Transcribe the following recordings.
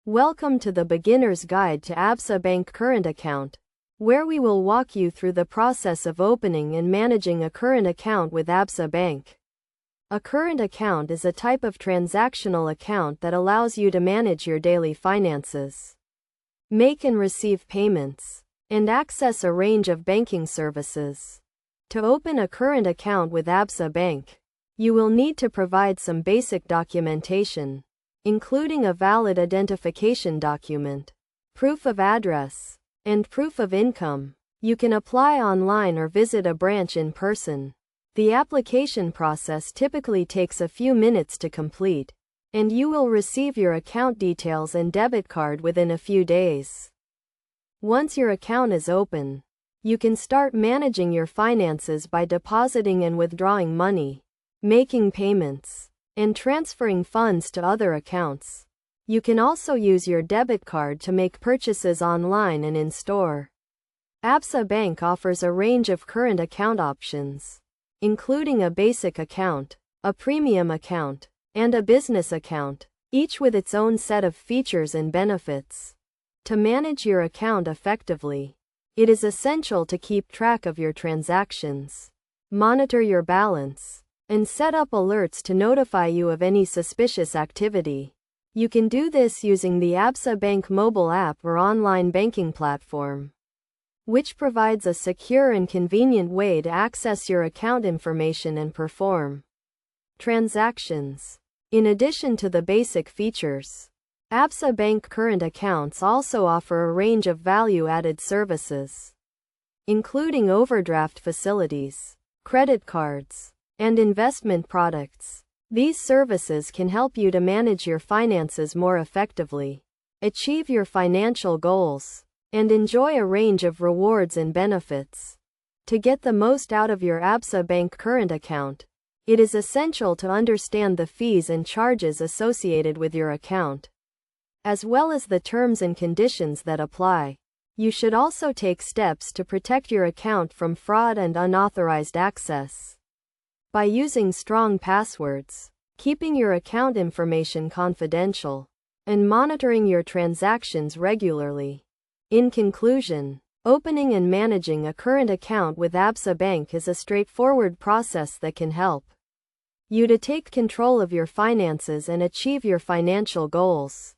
Welcome to the Beginner's Guide to Absa Bank Current Account, where we will walk you through the process of opening and managing a current account with Absa Bank. A current account is a type of transactional account that allows you to manage your daily finances, make and receive payments, and access a range of banking services. To open a current account with Absa Bank, you will need to provide some basic documentation, including a valid identification document, proof of address, and proof of income. You can apply online or visit a branch in person. The application process typically takes a few minutes to complete, and you will receive your account details and debit card within a few days. Once your account is open, you can start managing your finances by depositing and withdrawing money, making payments, and transferring funds to other accounts. You can also use your debit card to make purchases online and in-store. Absa Bank offers a range of current account options, including a basic account, a premium account, and a business account, each with its own set of features and benefits. To manage your account effectively, it is essential to keep track of your transactions, monitor your balance, and set up alerts to notify you of any suspicious activity. You can do this using the Absa Bank mobile app or online banking platform, which provides a secure and convenient way to access your account information and perform transactions. In addition to the basic features, Absa Bank current accounts also offer a range of value-added services, including overdraft facilities, credit cards, and investment products. These services can help you to manage your finances more effectively, achieve your financial goals, and enjoy a range of rewards and benefits. To get the most out of your Absa Bank current account, it is essential to understand the fees and charges associated with your account, as well as the terms and conditions that apply. You should also take steps to protect your account from fraud and unauthorized access by using strong passwords, keeping your account information confidential, and monitoring your transactions regularly. In conclusion, opening and managing a current account with Absa Bank is a straightforward process that can help you to take control of your finances and achieve your financial goals.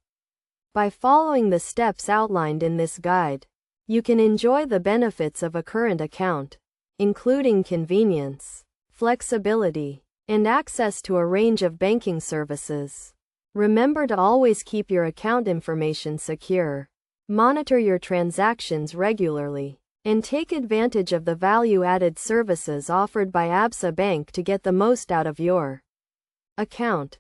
By following the steps outlined in this guide, you can enjoy the benefits of a current account, including convenience, flexibility, and access to a range of banking services. Remember to always keep your account information secure, monitor your transactions regularly, and take advantage of the value-added services offered by Absa Bank to get the most out of your account.